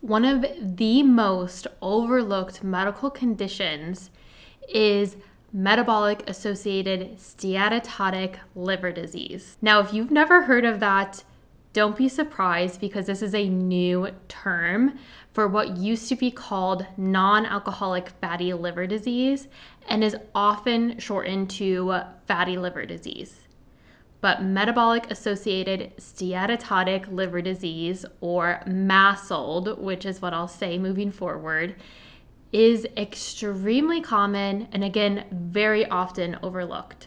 One of the most overlooked medical conditions is metabolic associated steatotic liver disease. Now, if you've never heard of that, don't be surprised because this is a new term for what used to be called non-alcoholic fatty liver disease and is often shortened to fatty liver disease. But metabolic associated steatotic liver disease, or MASLD, which is what I'll say moving forward, is extremely common and again, very often overlooked.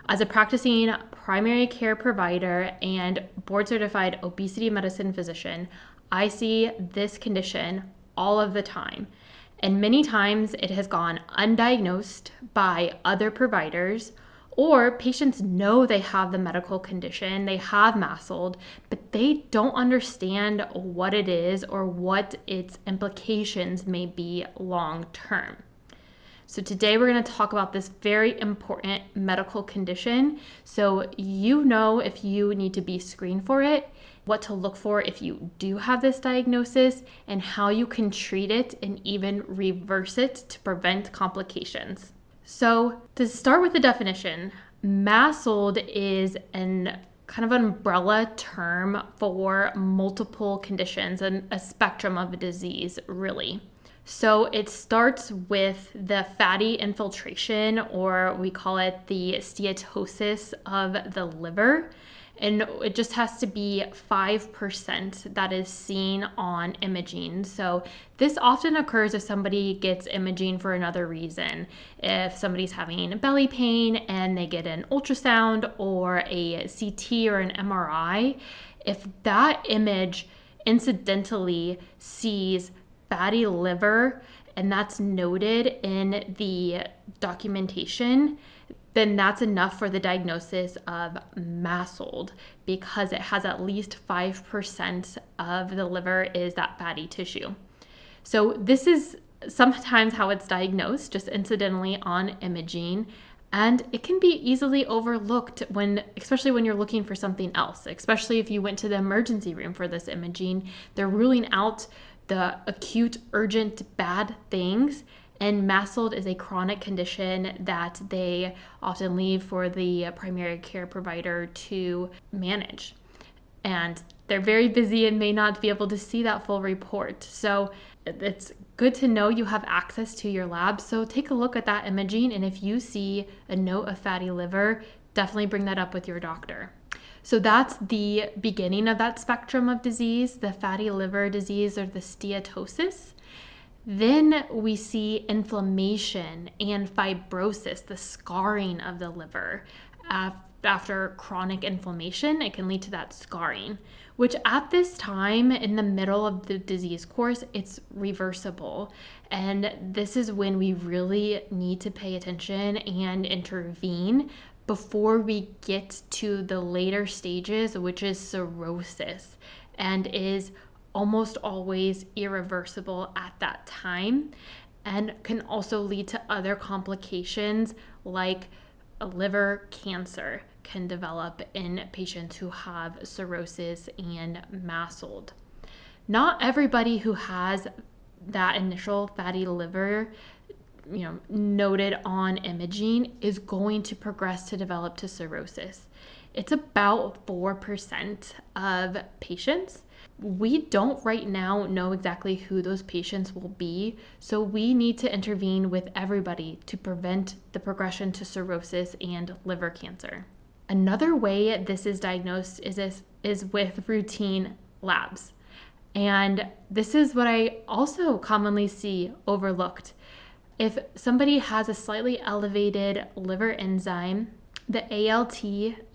As a practicing primary care provider and board certified obesity medicine physician, I see this condition all of the time. And many times it has gone undiagnosed by other providers, or patients know they have the medical condition, they have MASLD, but they don't understand what it is or what its implications may be long term. So today we're going to talk about this very important medical condition so you know if you need to be screened for it, what to look for if you do have this diagnosis, and how you can treat it and even reverse it to prevent complications. So to start with the definition, MASLD is an kind of an umbrella term for multiple conditions and a spectrum of a disease, really. So it starts with the fatty infiltration, or we call it the steatosis of the liver. And it just has to be 5% that is seen on imaging. So this often occurs if somebody gets imaging for another reason. If somebody's having belly pain and they get an ultrasound or a CT or an MRI, if that image incidentally sees fatty liver and that's noted in the documentation, then that's enough for the diagnosis of MASLD because it has at least 5% of the liver is that fatty tissue. So this is sometimes how it's diagnosed, just incidentally on imaging, and it can be easily overlooked especially when you're looking for something else, especially if you went to the emergency room for this imaging. They're ruling out the acute, urgent, bad things. And MASLD is a chronic condition that they often leave for the primary care provider to manage. And they're very busy and may not be able to see that full report. So it's good to know you have access to your lab. So take a look at that imaging. And if you see a note of fatty liver, definitely bring that up with your doctor. So that's the beginning of that spectrum of disease, the fatty liver disease or the steatosis. Then we see inflammation and fibrosis, the scarring of the liver. After chronic inflammation, it can lead to that scarring, which at this time in the middle of the disease course, it's reversible. And this is when we really need to pay attention and intervene before we get to the later stages, which is cirrhosis, and is almost always irreversible at that time, and can also lead to other complications like a liver cancer can develop in patients who have cirrhosis and MASLD. Not everybody who has that initial fatty liver noted on imaging is going to progress to develop to cirrhosis. It's about 4% of patients. We don't right now know exactly who those patients will be, so we need to intervene with everybody to prevent the progression to cirrhosis and liver cancer. Another way this is diagnosed is with routine labs. And this is what I also commonly see overlooked. If somebody has a slightly elevated liver enzyme, the ALT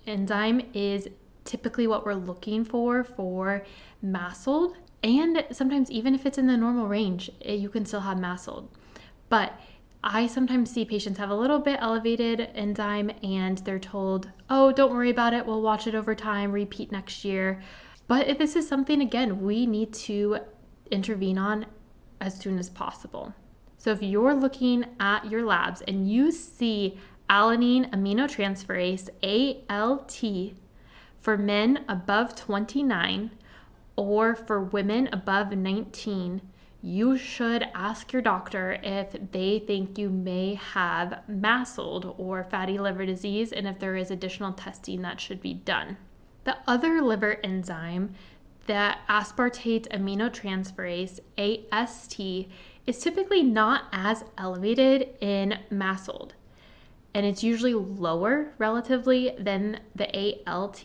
enzyme is typically what we're looking for MASLD. And sometimes even if it's in the normal range, you can still have MASLD. But I sometimes see patients have a little bit elevated enzyme and they're told, oh, don't worry about it. We'll watch it over time, repeat next year. But if this is something, again, we need to intervene on as soon as possible. So if you're looking at your labs and you see alanine aminotransferase, ALT, for men above 29, or for women above 19, you should ask your doctor if they think you may have MASLD or fatty liver disease, and if there is additional testing that should be done. The other liver enzyme, the aspartate aminotransferase, AST, is typically not as elevated in MASLD, and it's usually lower relatively than the ALT.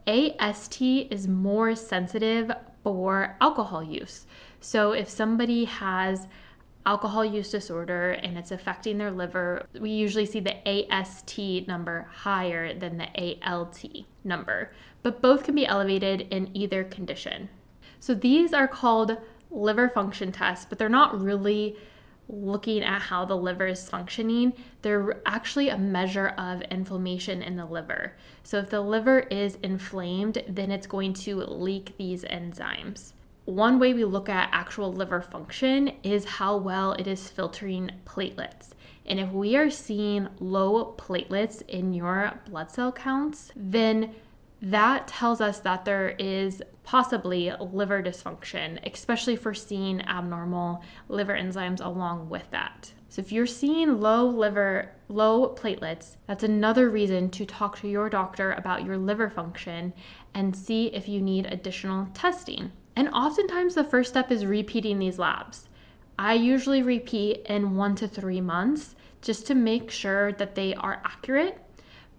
AST is more sensitive for alcohol use. So if somebody has alcohol use disorder and it's affecting their liver, we usually see the AST number higher than the ALT number, but both can be elevated in either condition. So these are called liver function tests, but they're not really looking at how the liver is functioning. They're actually a measure of inflammation in the liver. So if the liver is inflamed, then it's going to leak these enzymes. One way we look at actual liver function is how well it is filtering platelets. And if we are seeing low platelets in your blood cell counts, then that tells us that there is possibly liver dysfunction, especially for seeing abnormal liver enzymes along with that. So if you're seeing low platelets, that's another reason to talk to your doctor about your liver function and see if you need additional testing. And oftentimes the first step is repeating these labs. I usually repeat in 1 to 3 months just to make sure that they are accurate.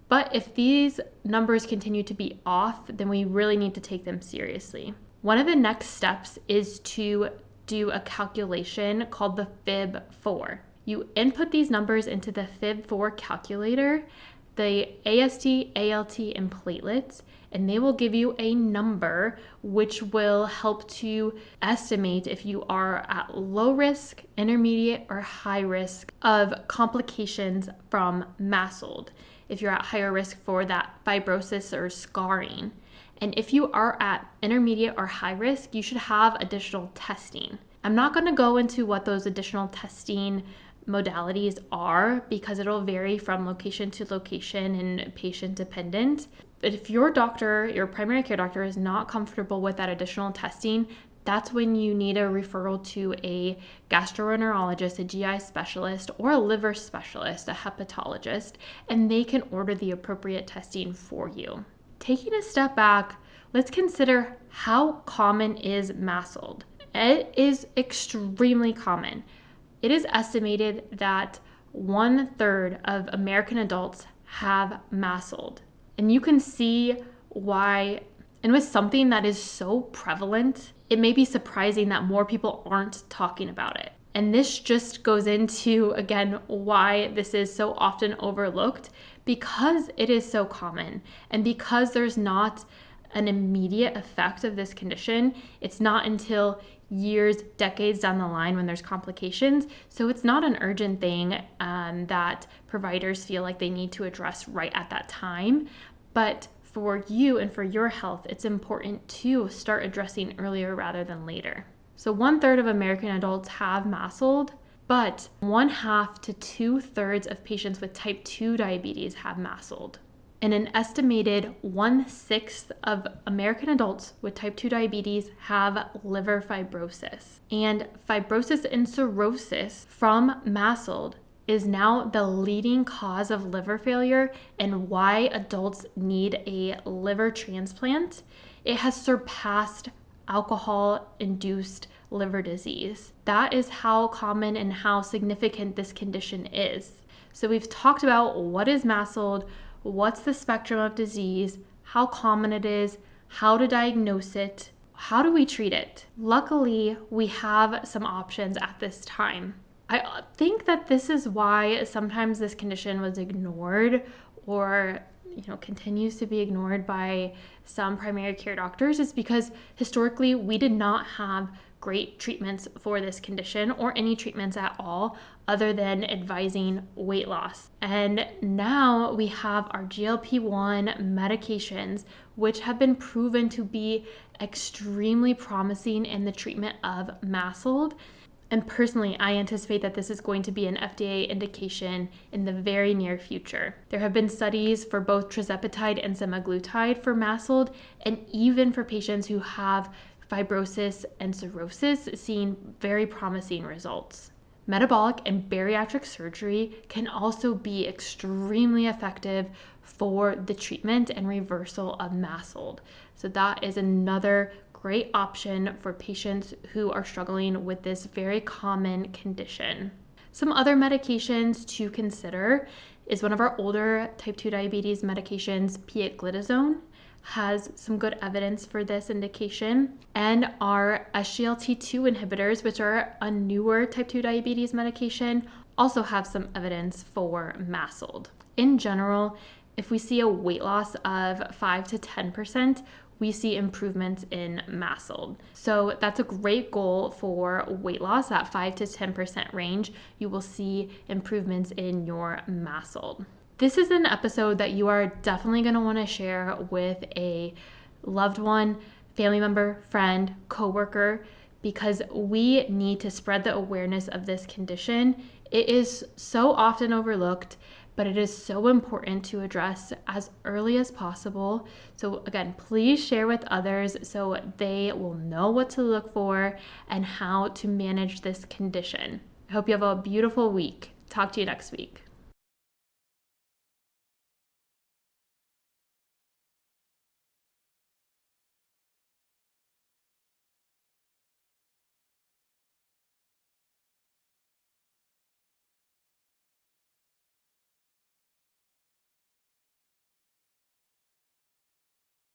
But if these numbers continue to be off, then we really need to take them seriously. One of the next steps is to do a calculation called the FIB-4. You input these numbers into the FIB-4 calculator, the AST, ALT, and platelets, and they will give you a number which will help to estimate if you are at low risk, intermediate, or high risk of complications from MASLD. If you're at higher risk for that fibrosis or scarring. And if you are at intermediate or high risk, you should have additional testing. I'm not going to go into what those additional testing modalities are because it'll vary from location to location and patient dependent. But if your doctor, your primary care doctor, is not comfortable with that additional testing, that's when you need a referral to a gastroenterologist, a GI specialist, or a liver specialist, a hepatologist, and they can order the appropriate testing for you. Taking a step back, let's consider how common is MASLD. It is extremely common. It is estimated that 1/3 of American adults have MASLD. And you can see why, and with something that is so prevalent, it may be surprising that more people aren't talking about it. And this just goes into, again, why this is so often overlooked, because it is so common and because there's not an immediate effect of this condition. It's not until years, decades down the line when there's complications. So it's not an urgent thing that providers feel like they need to address right at that time. But for you and for your health, it's important to start addressing earlier rather than later. So 1/3 of American adults have MASLD, but 1/2 to 2/3 of patients with type 2 diabetes have MASLD. And an estimated 1/6 of American adults with type 2 diabetes have liver fibrosis. And fibrosis and cirrhosis from MASLD is now the leading cause of liver failure and why adults need a liver transplant. It has surpassed alcohol-induced liver disease. That is how common and how significant this condition is. So we've talked about what is MASLD, what's the spectrum of disease, how common it is, how to diagnose it, how do we treat it. Luckily, we have some options at this time. I think that this is why sometimes this condition was ignored or continues to be ignored by some primary care doctors, is because historically we did not have great treatments for this condition or any treatments at all other than advising weight loss. And now we have our GLP-1 medications, which have been proven to be extremely promising in the treatment of MASLD. And personally, I anticipate that this is going to be an FDA indication in the very near future. There have been studies for both tirzepatide and semaglutide for MASLD, and even for patients who have fibrosis and cirrhosis, seeing very promising results. Metabolic and bariatric surgery can also be extremely effective for the treatment and reversal of MASLD. So that is another great option for patients who are struggling with this very common condition. Some other medications to consider is one of our older type 2 diabetes medications, pioglitazone, has some good evidence for this indication, and our SGLT2 inhibitors, which are a newer type 2 diabetes medication, also have some evidence for MASLD. In general, if we see a weight loss of 5 to 10%, we see improvements in MASLD. So that's a great goal for weight loss, that 5 to 10% range. You will see improvements in your MASLD. This is an episode that you are definitely going to want to share with a loved one, family member, friend, coworker, because we need to spread the awareness of this condition. It is so often overlooked, but it is so important to address as early as possible. So again, please share with others so they will know what to look for and how to manage this condition. I hope you have a beautiful week. Talk to you next week.